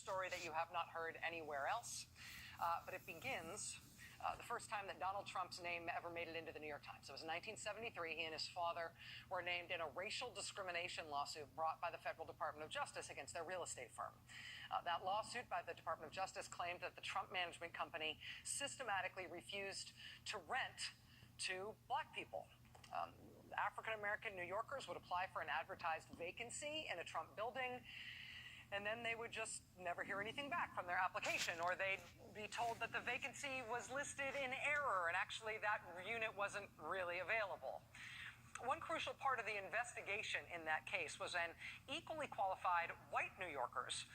story that you have not heard anywhere else, but it begins the first time that Donald Trump's name ever made it into the New York Times. It was in 1973. He and his father were named in a racial discrimination lawsuit brought by the Federal Department of Justice against their real estate firm. That lawsuit by the Department of Justice claimed that the Trump management company systematically refused to rent to black people. African-American New Yorkers would apply for an advertised vacancy in a Trump building, and then they would just never hear anything back from their application, or they'd be told that the vacancy was listed in error, and actually that unit wasn't really available. One crucial part of the investigation in that case was when equally qualified white New Yorkers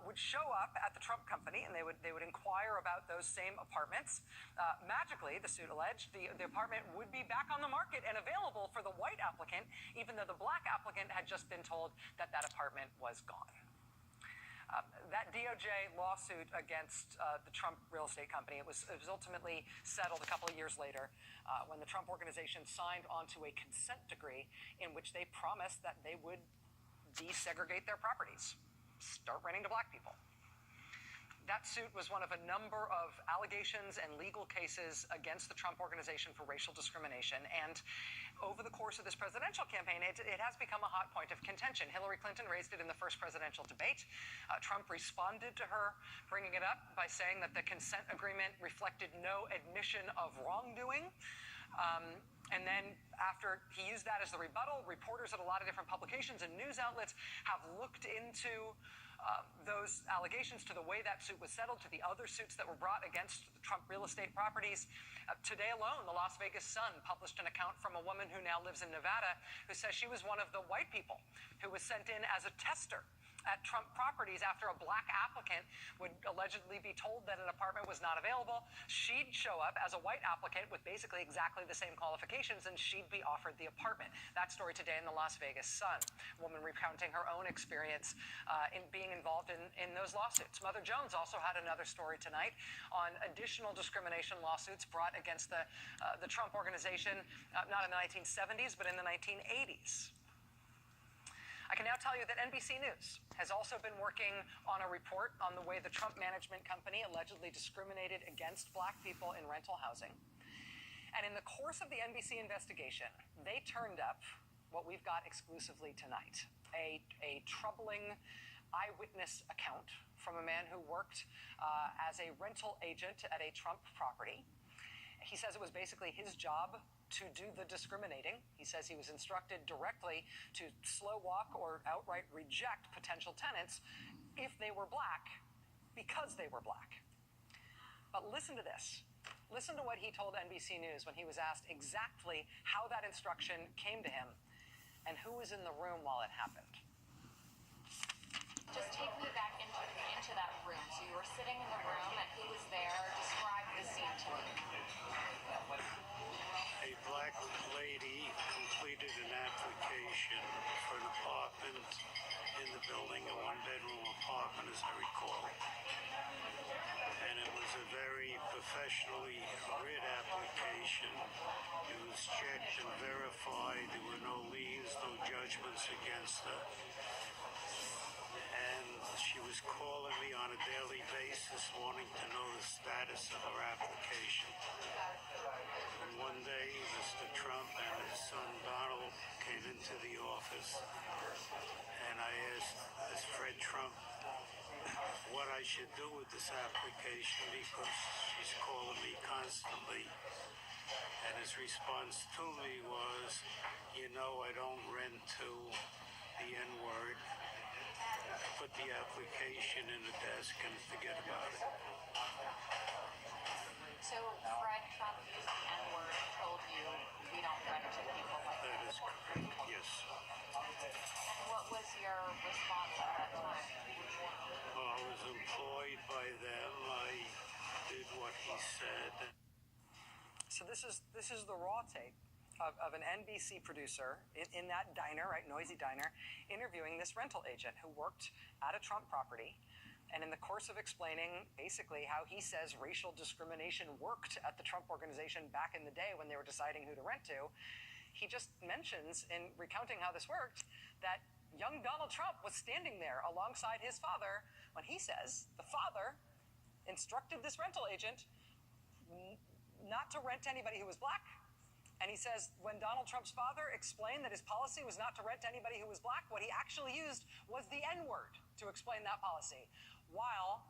would show up at the Trump company, and they would inquire about those same apartments. Magically, the suit alleged, the apartment would be back on the market and available for the white applicant, even though the black applicant had just been told that that apartment was gone. That DOJ lawsuit against the Trump real estate company, it was ultimately settled a couple of years later when the Trump organization signed onto a consent decree in which they promised that they would desegregate their properties, start renting to black people. That suit was one of a number of allegations and legal cases against the Trump organization for racial discrimination. And over the course of this presidential campaign, it has become a hot point of contention. Hillary Clinton raised it in the first presidential debate. Trump responded to her, bringing it up by saying that the consent agreement reflected no admission of wrongdoing. And then after he used that as the rebuttal, reporters at a lot of different publications and news outlets have looked into those allegations, to the way that suit was settled, to the other suits that were brought against Trump real estate properties. Today alone, the Las Vegas Sun published an account from a woman who now lives in Nevada who says she was one of the white people who was sent in as a tester at Trump properties after a black applicant would allegedly be told that an apartment was not available. She'd show up as a white applicant with basically exactly the same qualifications, and she'd be offered the apartment. That story today in the Las Vegas Sun. A woman recounting her own experience in being involved in those lawsuits. Mother Jones also had another story tonight on additional discrimination lawsuits brought against the Trump organization, not in the 1970s, but in the 1980s. I can now tell you that NBC News has also been working on a report on the way the Trump management company allegedly discriminated against black people in rental housing. And in the course of the NBC investigation, they turned up what we've got exclusively tonight, a troubling eyewitness account from a man who worked as a rental agent at a Trump property. He says it was basically his job to do the discriminating. He says he was instructed directly to slow walk or outright reject potential tenants if they were black, because they were black. But listen to this. Listen to what he told NBC News when he was asked exactly how that instruction came to him and who was in the room while it happened. Just take me back into that room. So you were sitting in the room, and who was there? Describe the scene to me. A black lady completed an application for an apartment in the building, a one-bedroom apartment, as I recall. And it was a very professionally written application. It was checked and verified. There were no liens, no judgments against her. And she was calling me on a daily basis, wanting to know the status of her application. And one day, Mr. Trump and his son Donald came into the office, and I asked Fred Trump what I should do with this application because she's calling me constantly. And his response to me was, you know, I don't rent to the N-word. Put the application in the desk and forget about it. So Fred Trump used the N-word, told you we don't rent to people like that. That is correct, yes. And what was your response at that time? Well, I was employed by them. I did what he said. So this is the raw tape of an NBC producer in that diner, right, noisy diner, interviewing this rental agent who worked at a Trump property. And in the course of explaining basically how he says racial discrimination worked at the Trump organization back in the day when they were deciding who to rent to, he just mentions in recounting how this worked that young Donald Trump was standing there alongside his father when he says the father instructed this rental agent not to rent to anybody who was black. And he says when Donald Trump's father explained that his policy was not to rent to anybody who was black, what he actually used was the N-word to explain that policy, while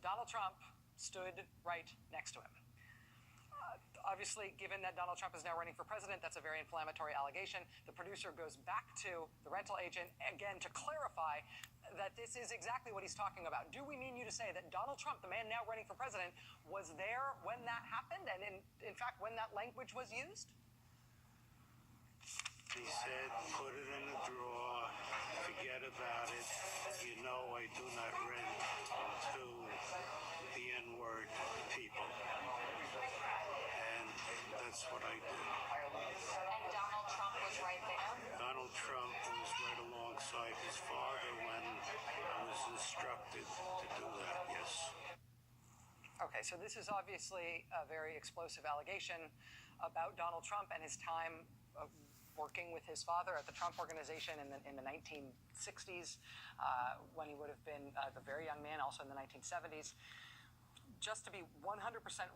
Donald Trump stood right next to him. Obviously, given that Donald Trump is now running for president, that's a very inflammatory allegation. The producer goes back to the rental agent, again, to clarify that this is exactly what he's talking about. Do we mean you to say that Donald Trump, the man now running for president, was there when that happened, and in fact, when that language was used? He said, put it in the drawer, forget about it. You know I do not rent to the N-word people. And that's what I did. And Donald Trump was right there? Donald Trump was right alongside his father when I was instructed to do that, yes. Okay, so this is obviously a very explosive allegation about Donald Trump and his time working with his father at the Trump Organization in the 1960s, when he would have been a very young man, also in the 1970s. Just to be 100%, 1,000%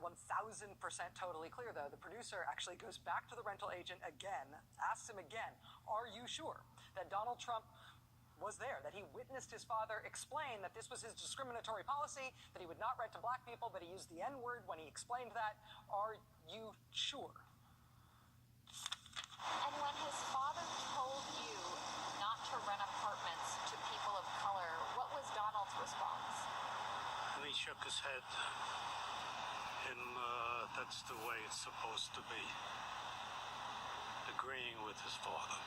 totally clear, though, the producer actually goes back to the rental agent again, asks him again, are you sure that Donald Trump was there, that he witnessed his father explain that this was his discriminatory policy, that he would not rent to black people, but he used the N-word when he explained that? Are you sure? And when his father told you not to rent apartments to people of color, what was Donald's response? And he shook his head, and that's the way it's supposed to be, agreeing with his father.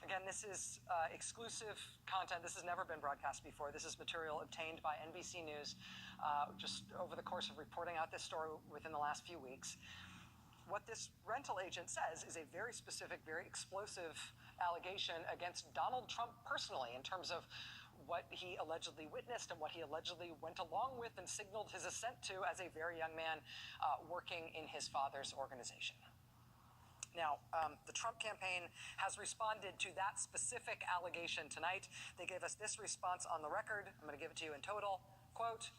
Again, this is exclusive content. This has never been broadcast before. This is material obtained by NBC News just over the course of reporting out this story within the last few weeks. What this rental agent says is a very specific, very explosive allegation against Donald Trump personally in terms of what he allegedly witnessed and what he allegedly went along with and signaled his assent to as a very young man working in his father's organization. Now, the Trump campaign has responded to that specific allegation tonight. They gave us this response on the record. I'm going to give it to you in total. Quote,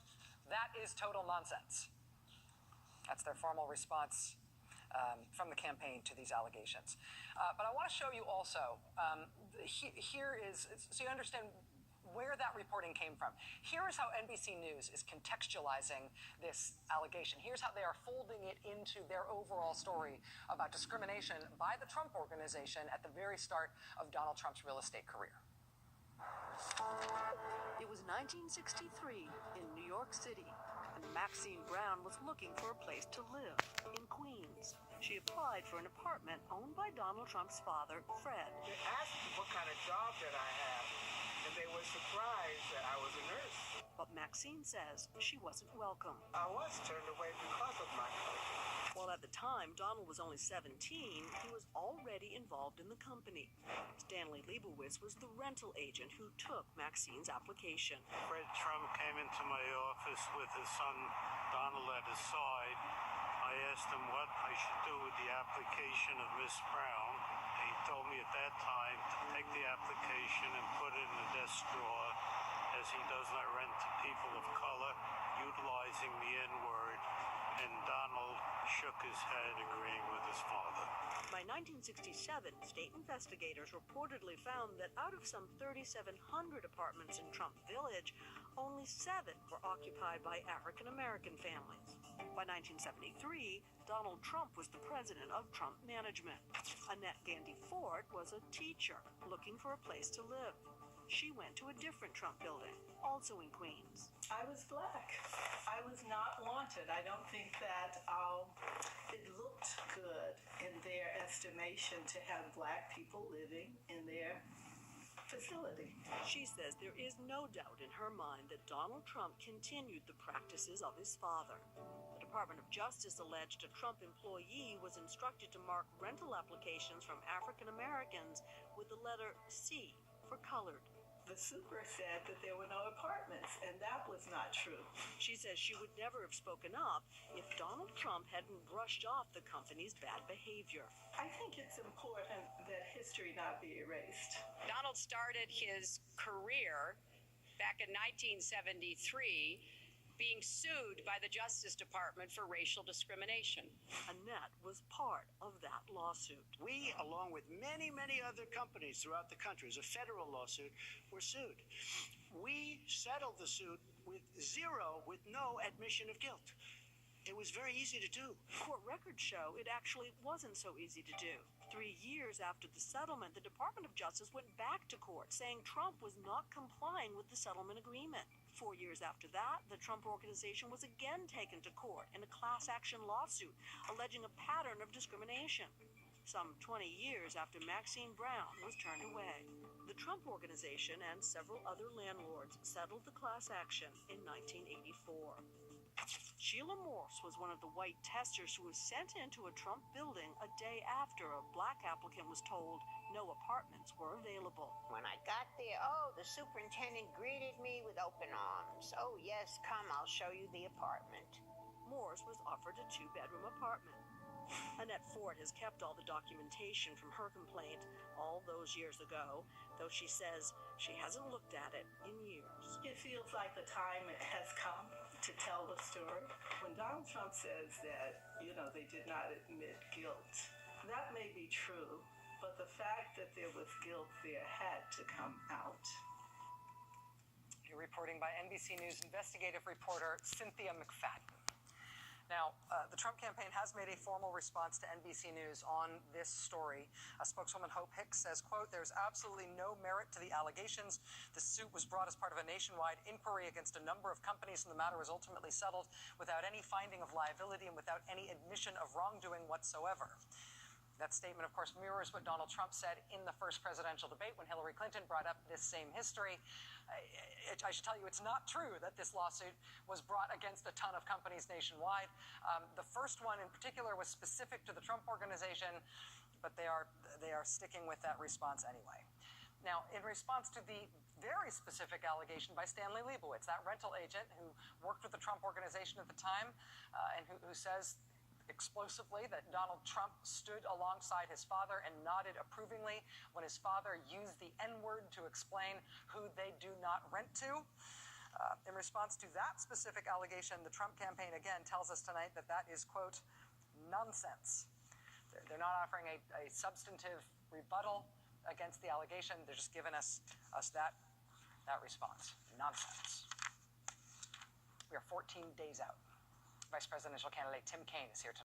"That is total nonsense." That's their formal response from the campaign to these allegations. But I want to show you also, here is, so you understand where that reporting came from. Here is how NBC News is contextualizing this allegation. Here's how they are folding it into their overall story about discrimination by the Trump Organization at the very start of Donald Trump's real estate career. It was 1963 in New York City, and Maxine Brown was looking for a place to live in Queens. She applied for an apartment owned by Donald Trump's father, Fred. They asked me what kind of job that I have, and they were surprised that I was a nurse. But Maxine says she wasn't welcome. I was turned away because of my color. While at the time Donald was only 17, he was already involved in the company. Stanley Leibowitz was the rental agent who took Maxine's application. Fred Trump came into my office with his son Donald at his side. I asked him what I should do with the application of Miss Brown. He told me at that time to take the application and put it in the desk drawer, as he does not rent to people of color, utilizing the N-word, and Donald shook his head, agreeing with his father. By 1967, state investigators reportedly found that out of some 3,700 apartments in Trump Village, only 7 were occupied by African-American families. By 1973, Donald Trump was the president of Trump Management. Annette Gandy Ford was a teacher looking for a place to live. She went to a different Trump building, also in Queens. I was black. I was not wanted. I don't think that it looked good in their estimation to have black people living in their facility. She says there is no doubt in her mind that Donald Trump continued the practices of his father. The Department of Justice alleged a Trump employee was instructed to mark rental applications from African Americans with the letter C for colored. the super said that there were no apartments, and that was not true. She says she would never have spoken up if Donald Trump hadn't brushed off the company's bad behavior. I think it's important that history not be erased. Donald started his career back in 1973 being sued by the Justice Department for racial discrimination. Annette was part of that lawsuit. We, along with many, many other companies throughout the country, as a federal lawsuit, were sued. We settled the suit with no admission of guilt. It was very easy to do. Court records show it actually wasn't so easy to do. 3 years after the settlement, the Department of Justice went back to court saying Trump was not complying with the settlement agreement. 4 years after that, the Trump Organization was again taken to court in a class action lawsuit alleging a pattern of discrimination. Some 20 years after Maxine Brown was turned away. The Trump Organization and several other landlords settled the class action in 1984. Sheila Morse was one of the white testers who was sent into a Trump building a day after a black applicant was told no apartments were available. When I got there, the superintendent greeted me with open arms. Oh, yes, come, I'll show you the apartment. Morse was offered a 2-bedroom apartment. Annette Ford has kept all the documentation from her complaint all those years ago, though she says she hasn't looked at it in years. It feels like the time has come to tell the story. When Donald Trump says that, they did not admit guilt, that may be true, but the fact that there was guilt there had to come out. You're reporting by NBC News investigative reporter Cynthia McFadden. Now, the Trump campaign has made a formal response to NBC News on this story. Spokeswoman Hope Hicks says, quote, "There's absolutely no merit to the allegations. The suit was brought as part of a nationwide inquiry against a number of companies, and the matter was ultimately settled without any finding of liability and without any admission of wrongdoing whatsoever." That statement, of course, mirrors what Donald Trump said in the first presidential debate when Hillary Clinton brought up this same history. I should tell you, it's not true that this lawsuit was brought against a ton of companies nationwide. The first one in particular was specific to the Trump Organization, but they are sticking with that response anyway. Now, in response to the very specific allegation by Stanley Leibowitz, that rental agent who worked with the Trump Organization at the time, and who says explosively that Donald Trump stood alongside his father and nodded approvingly when his father used the N-word to explain who they do not rent to. In response to that specific allegation, the Trump campaign again tells us tonight that that is, quote, nonsense. They're not offering a substantive rebuttal against the allegation. They're just giving us that response. Nonsense. We are 14 days out. Vice presidential candidate Tim Kaine is here tonight.